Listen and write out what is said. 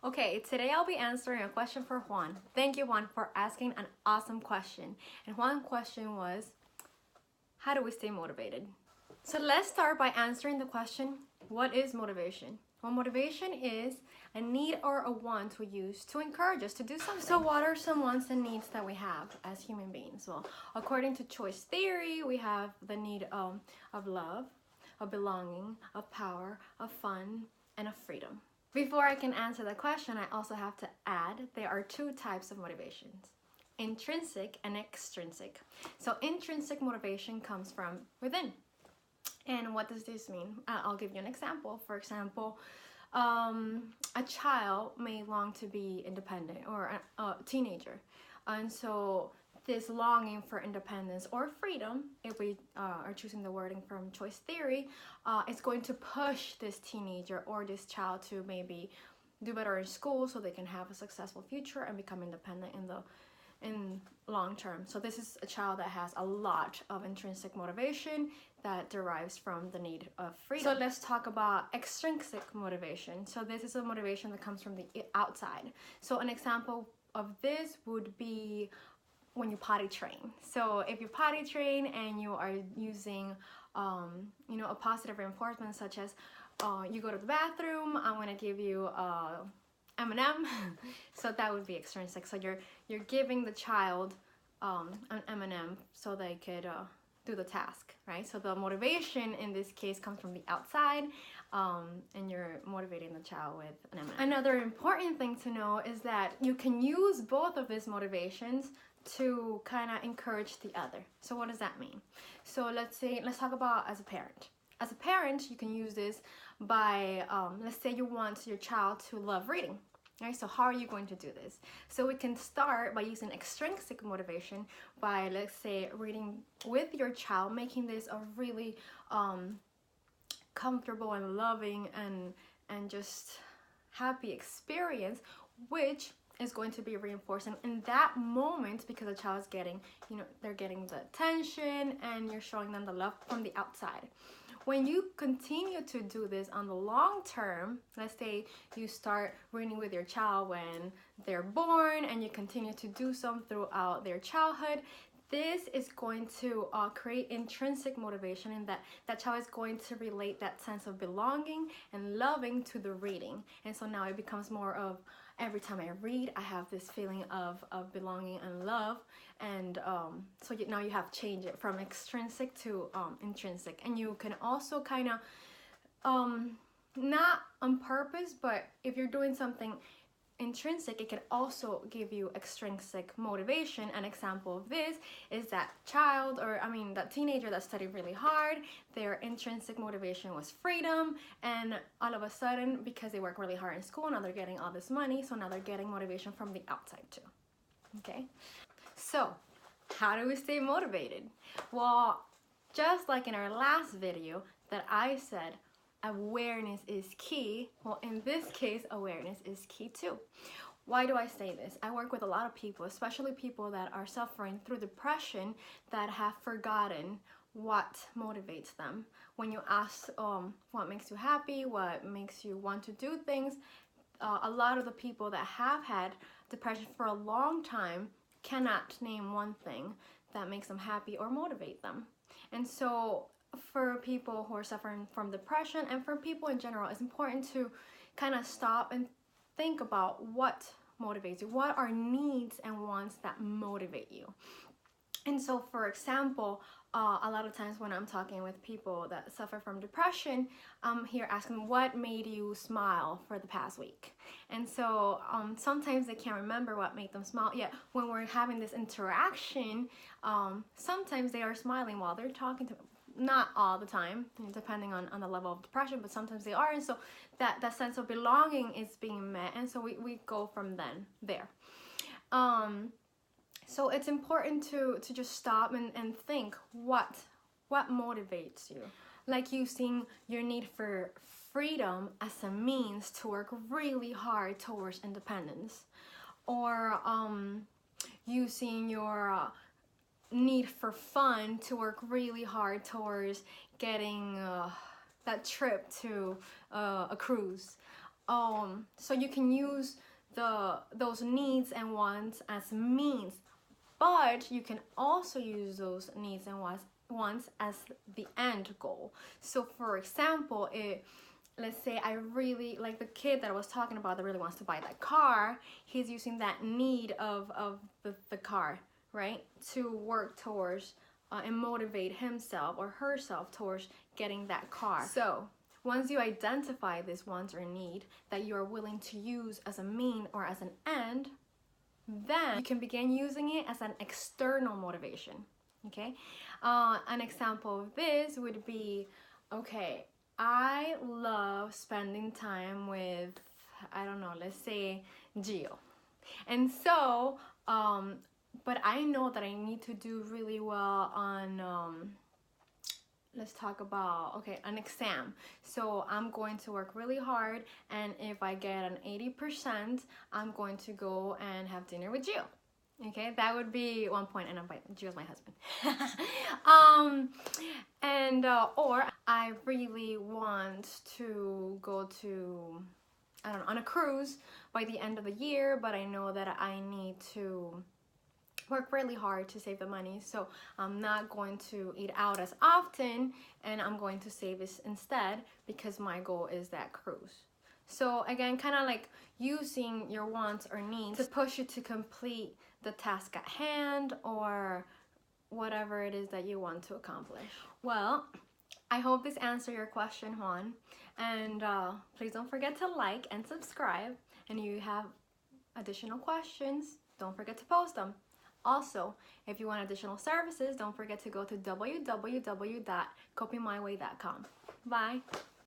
Okay, today I'll be answering a question for Juan. Thank you, Juan, for asking an awesome question. And Juan's question was, how do we stay motivated? So let's start by answering the question, what is motivation? Well, motivation is a need or a want we use to encourage us to do something. So what are some wants and needs that we have as human beings? Well, according to choice theory, we have the need of love, of belonging, of power, of fun, and of freedom. Before I can answer the question, I also have to add there are two types of motivations, intrinsic and extrinsic. So intrinsic motivation comes from within. And what does this mean? I'll give you an example. For example, a child may long to be independent, or a teenager. And so this longing for independence or freedom, if we are choosing the wording from choice theory, is going to push this teenager or this child to maybe do better in school so they can have a successful future and become independent in long term. So this is a child that has a lot of intrinsic motivation that derives from the need of freedom. So let's talk about extrinsic motivation. So this is a motivation that comes from the outside. So an example of this would be when you potty train. So if you potty train and you are using a positive reinforcement, such as you go to the bathroom, I'm gonna give you M&M. So that would be extrinsic. So you're giving the child an M&M so they could do the task, right? So the motivation in this case comes from the outside, and you're motivating the child with an M&M. Another important thing to know is that you can use both of these motivations to kind of encourage the other. So what does that mean? So let's talk about as a parent. As a parent, you can use this by, let's say you want your child to love reading. Right, so how are you going to do this? So we can start by using extrinsic motivation by, let's say, reading with your child, making this a really comfortable and loving and just happy experience, which is going to be reinforcing in that moment because the child is getting, they're getting the attention and you're showing them the love from the outside. When you continue to do this on the long term, let's say you start reading with your child when they're born and you continue to do so throughout their childhood, this is going to create intrinsic motivation, in that child is going to relate that sense of belonging and loving to the reading. And so now it becomes more of, every time I read, I have this feeling of belonging and love. And so now you have changed it from extrinsic to intrinsic. And you can also kind of, not on purpose, but if you're doing something intrinsic, it can also give you extrinsic motivation. An example of this is that child, or that teenager that studied really hard, their intrinsic motivation was freedom, and all of a sudden, because they work really hard in school, now they're getting all this money, so now they're getting motivation from the outside too. Okay, so how do we stay motivated? Well, just like in our last video that I said, awareness is key. Well, in this case, awareness is key too. Why do I say this? I work with a lot of people, especially people that are suffering through depression, that have forgotten what motivates them. When you ask what makes you happy, what makes you want to do things, a lot of the people that have had depression for a long time cannot name one thing that makes them happy or motivate them. And so for people who are suffering from depression, and for people in general, it's important to kind of stop and think about what motivates you. What are needs and wants that motivate you? And so, for example, a lot of times when I'm talking with people that suffer from depression, I'm here asking, what made you smile for the past week? And so sometimes they can't remember what made them smile, yet when we're having this interaction, sometimes they are smiling while they're talking to me. Not all the time, depending on the level of depression, but sometimes they are. And so that sense of belonging is being met. And so we go from there. So it's important to just stop and think what motivates you. Like using your need for freedom as a means to work really hard towards independence. Or using your need for fun to work really hard towards getting that trip to a cruise. So you can use those needs and wants as means, but you can also use those needs and wants as the end goal. So for example, let's say I really like the kid that I was talking about that really wants to buy that car. He's using that need of the car, right, to work towards and motivate himself or herself towards getting that car. So once you identify this want or need that you are willing to use as a mean or as an end, then you can begin using it as an external motivation. Okay, an example of this would be, okay, I love spending time with, I don't know, let's say Gio. And so, but I know that I need to do really well on, let's talk about, okay, an exam. So I'm going to work really hard, and if I get an 80%, I'm going to go and have dinner with Gio. Okay, that would be one point, and Gio's my husband. Or I really want to go to, I don't know, on a cruise by the end of the year, but I know that I need to work really hard to save the money, so I'm not going to eat out as often, and I'm going to save this instead because my goal is that cruise. So again, kind of like using your wants or needs to push you to complete the task at hand or whatever it is that you want to accomplish. Well, I hope this answered your question, Juan, and please don't forget to like and subscribe, and if you have additional questions, don't forget to post them. Also, if you want additional services, don't forget to go to www.copingmyway.com. Bye!